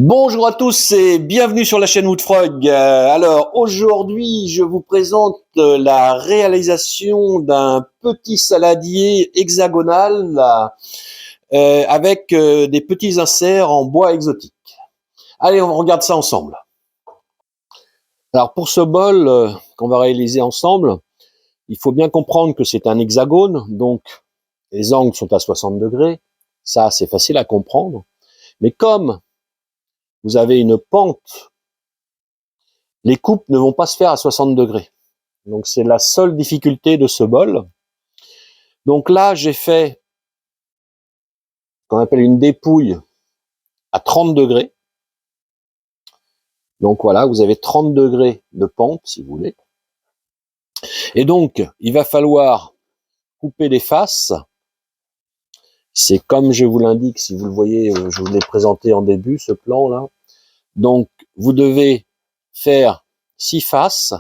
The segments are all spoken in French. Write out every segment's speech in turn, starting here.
Bonjour à tous et bienvenue sur la chaîne Woodfrog. Alors aujourd'hui, je vous présente la réalisation d'un petit saladier hexagonal avec des petits inserts en bois exotique. Allez, on regarde ça ensemble. Alors pour ce bol qu'on va réaliser ensemble, il faut bien comprendre que c'est un hexagone, donc les angles sont à 60 degrés. Ça, c'est facile à comprendre. Mais comme vous avez une pente, les coupes ne vont pas se faire à 60 degrés. Donc c'est la seule difficulté de ce bol. Donc là, j'ai fait ce qu'on appelle une dépouille à 30 degrés. Donc voilà, vous avez 30 degrés de pente, si vous voulez. Et donc, il va falloir couper les faces. C'est comme je vous l'indique, si vous le voyez, je vous l'ai présenté en début, ce plan-là. Donc, vous devez faire 6 faces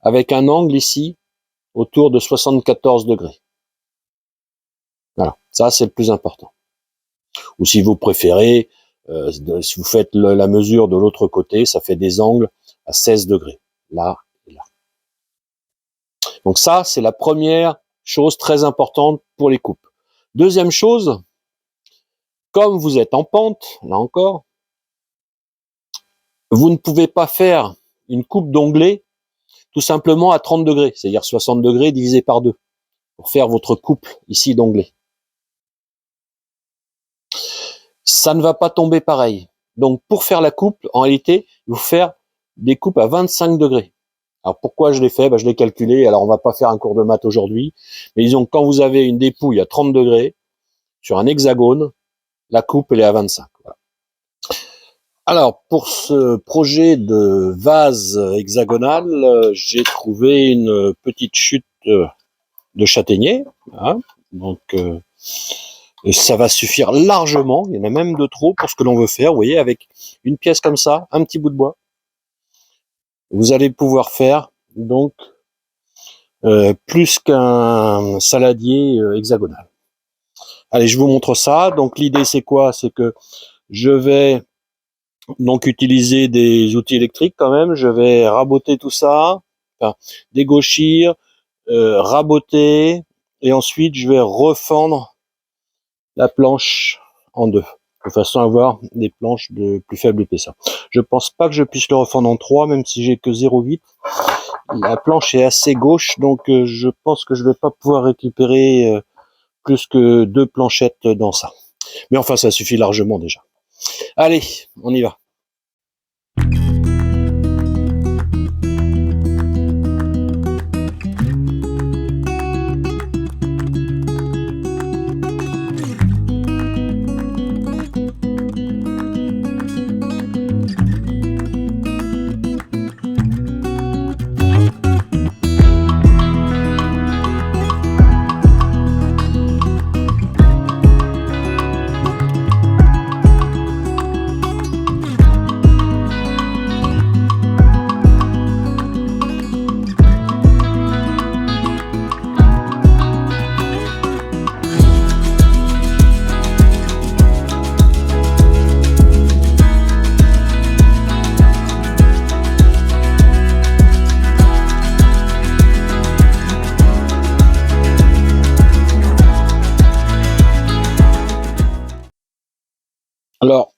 avec un angle ici autour de 74 degrés. Voilà, ça c'est le plus important. Ou si vous préférez, si vous faites la mesure de l'autre côté, ça fait des angles à 16 degrés, là et là. Donc ça, c'est la première chose très importante pour les coupes. Deuxième chose, comme vous êtes en pente, là encore, vous ne pouvez pas faire une coupe d'onglet tout simplement à 30 degrés, c'est-à-dire 60 degrés divisé par 2, pour faire votre coupe ici d'onglet. Ça ne va pas tomber pareil. Donc pour faire la coupe, en réalité, il faut faire des coupes à 25 degrés. Alors pourquoi je l'ai fait? Je l'ai calculé, alors on va pas faire un cours de maths aujourd'hui, mais disons que quand vous avez une dépouille à 30 degrés, sur un hexagone, la coupe elle est à 25. Voilà. Alors pour ce projet de vase hexagonal, j'ai trouvé une petite chute de châtaignier, hein, donc ça va suffire largement, il y en a même de trop pour ce que l'on veut faire, vous voyez, avec une pièce comme ça, un petit bout de bois, vous allez pouvoir faire donc plus qu'un saladier hexagonal. Allez, je vous montre ça. Donc l'idée c'est quoi? C'est que je vais donc utiliser des outils électriques quand même, je vais raboter tout ça, enfin, dégauchir, raboter, et ensuite je vais refendre la planche en deux, de façon à avoir des planches de plus faible épaisseur. Je pense pas que je puisse le refendre en 3, même si j'ai que 0,8. La planche est assez gauche, donc je pense que je vais pas pouvoir récupérer plus que 2 planchettes dans ça. Mais enfin, ça suffit largement déjà. Allez, on y va. Alors,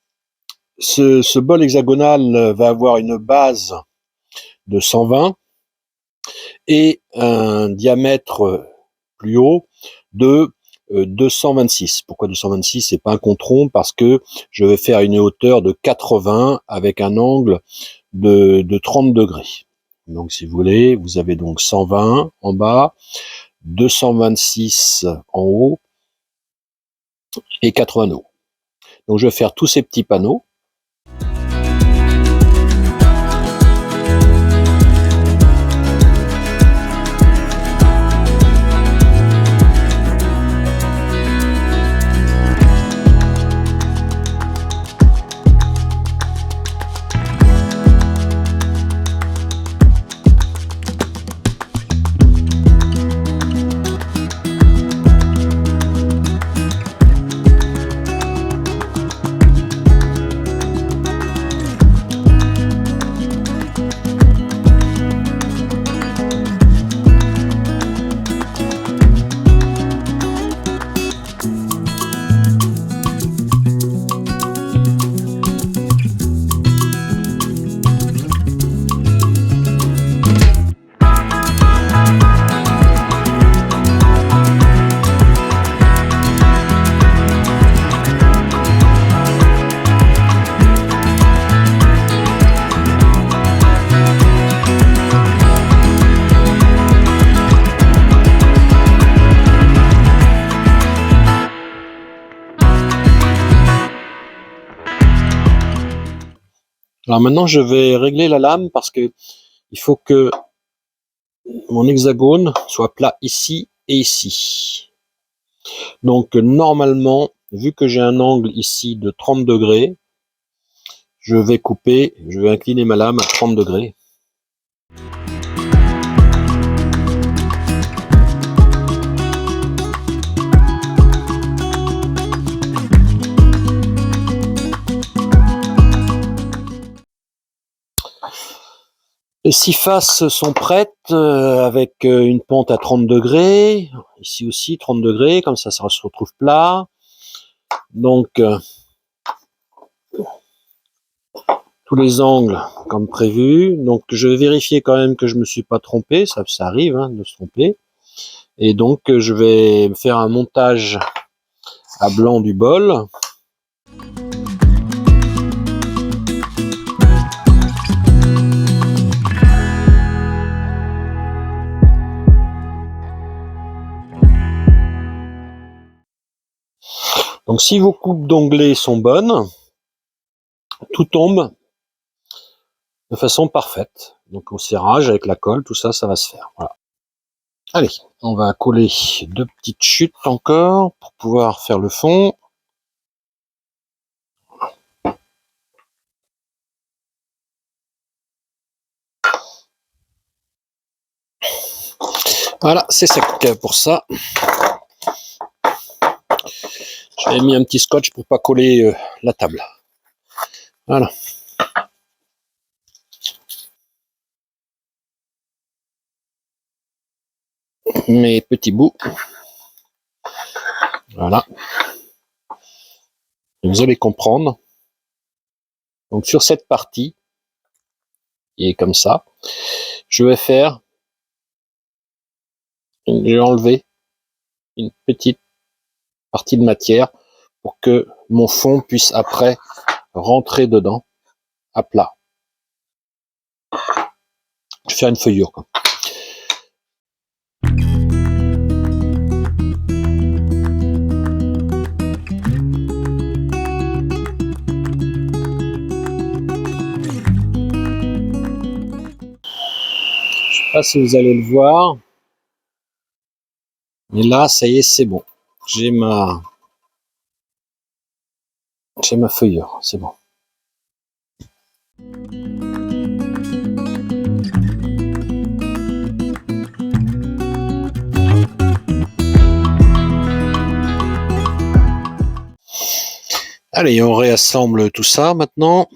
ce bol hexagonal va avoir une base de 120 et un diamètre plus haut de 226. Pourquoi 226? C'est pas un contron, parce que je vais faire une hauteur de 80 avec un angle de 30 degrés. Donc si vous voulez, vous avez donc 120 en bas, 226 en haut et 80 en haut. Donc je vais faire tous ces petits panneaux. Alors maintenant, je vais régler la lame parce que il faut que mon hexagone soit plat ici et ici. Donc normalement, vu que j'ai un angle ici de 30 degrés, je vais incliner ma lame à 30 degrés. Les 6 faces sont prêtes avec une pente à 30 degrés. Ici aussi 30 degrés, comme ça se retrouve plat. Donc tous les angles comme prévu. Donc je vais vérifier quand même que je me suis pas trompé. Ça arrive hein, de se tromper. Et donc je vais faire un montage à blanc du bol. Donc si vos coupes d'onglets sont bonnes, tout tombe de façon parfaite. Donc au serrage avec la colle, tout ça, ça va se faire. Voilà. Allez, on va coller 2 petites chutes encore pour pouvoir faire le fond. Voilà, c'est sec pour ça. J'avais mis un petit scotch pour pas coller la table. Voilà. Mes petits bouts. Voilà. Et vous allez comprendre. Donc sur cette partie, qui est comme ça, je vais enlever une petite partie de matière pour que mon fond puisse après rentrer dedans à plat. Je vais faire une feuillure, quoi. Je sais pas si vous allez le voir, mais là, ça y est, c'est bon. J'ai ma feuillure, c'est bon. Allez, on réassemble tout ça maintenant.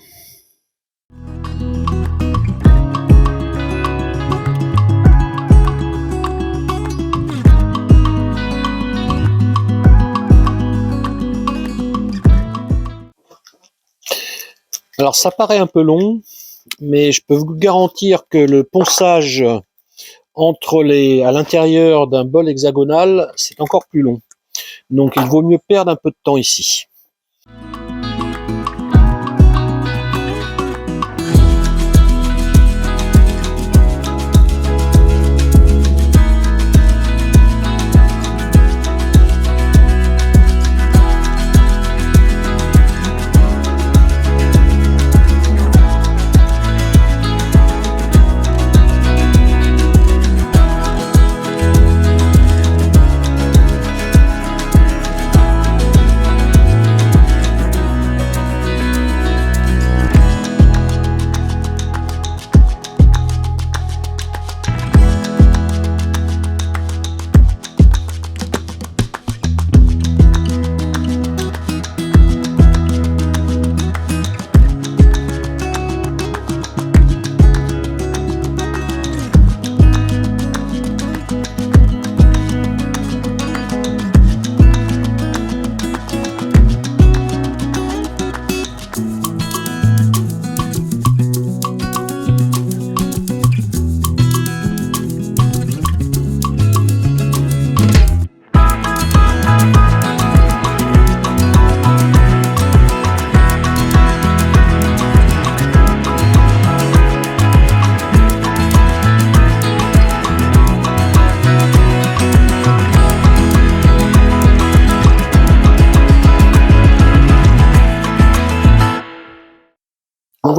Alors ça paraît un peu long, mais je peux vous garantir que le ponçage à l'intérieur d'un bol hexagonal, c'est encore plus long. Donc il vaut mieux perdre un peu de temps ici.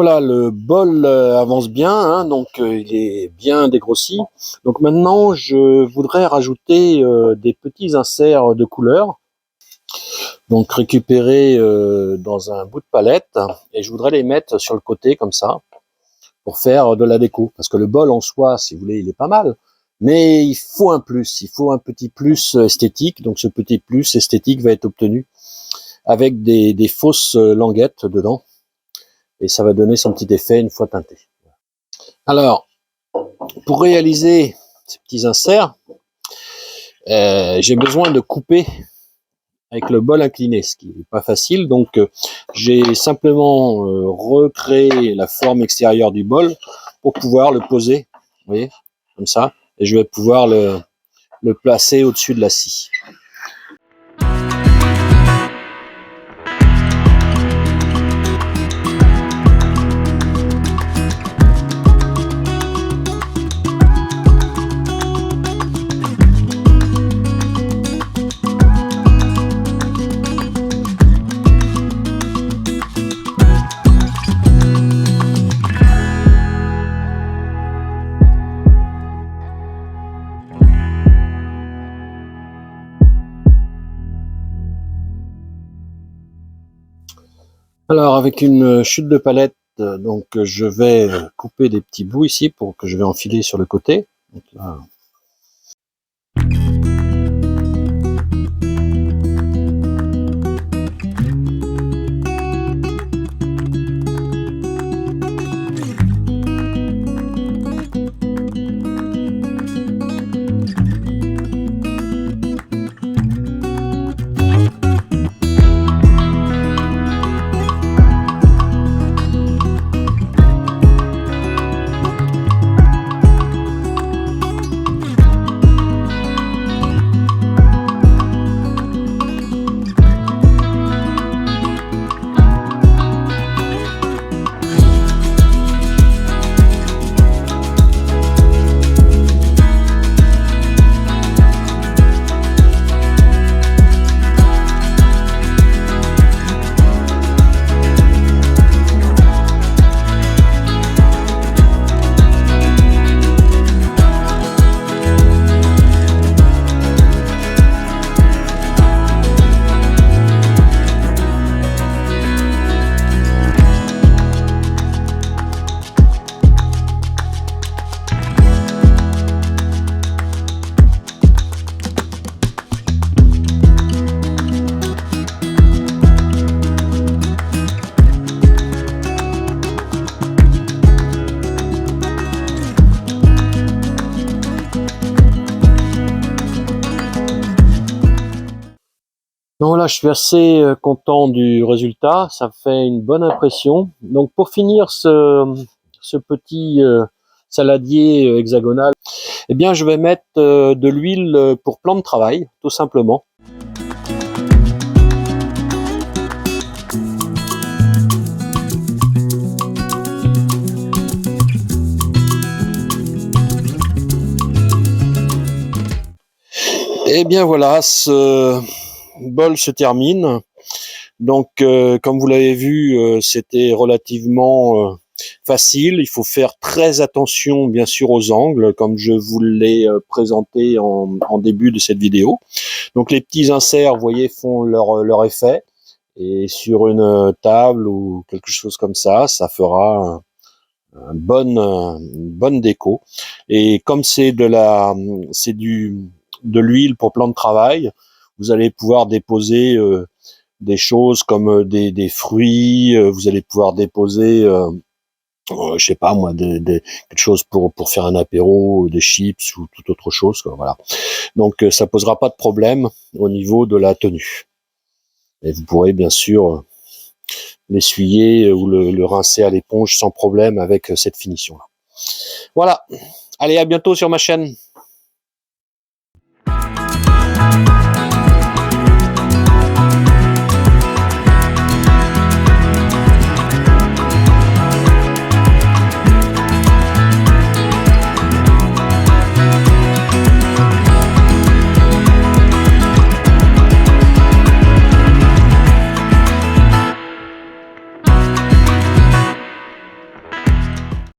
voilà, le bol avance bien, hein, donc il est bien dégrossi. Donc maintenant, je voudrais rajouter des petits inserts de couleur, donc récupérés dans un bout de palette, et je voudrais les mettre sur le côté comme ça, pour faire de la déco. Parce que le bol en soi, si vous voulez, il est pas mal, mais il faut un plus, il faut un petit plus esthétique. Donc ce petit plus esthétique va être obtenu avec des fausses languettes dedans, et ça va donner son petit effet une fois teinté. Alors, pour réaliser ces petits inserts, j'ai besoin de couper avec le bol incliné, ce qui n'est pas facile. Donc, j'ai simplement recréé la forme extérieure du bol pour pouvoir le poser, vous voyez, comme ça, et je vais pouvoir le placer au-dessus de la scie. Alors, avec une chute de palette, donc je vais couper des petits bouts ici pour que je vais enfiler sur le côté. Donc, là. Donc là, je suis assez content du résultat, ça fait une bonne impression. Donc pour finir ce petit saladier hexagonal, eh bien je vais mettre de l'huile pour plan de travail, tout simplement. Et bien voilà, ce bol se termine. Donc, comme vous l'avez vu, c'était relativement facile. Il faut faire très attention, bien sûr, aux angles, comme je vous l'ai présenté en début de cette vidéo. Donc, les petits inserts, vous voyez, font leur effet. Et sur une table ou quelque chose comme ça fera une bonne déco. Et comme c'est de l'huile pour plan de travail, vous allez pouvoir déposer des choses comme des fruits, vous allez pouvoir déposer, je sais pas moi, quelque chose pour faire un apéro, des chips ou toute autre chose, quoi, voilà. Donc ça posera pas de problème au niveau de la tenue. Et vous pourrez bien sûr l'essuyer ou le rincer à l'éponge sans problème avec cette finition-là. Voilà. Allez, à bientôt sur ma chaîne.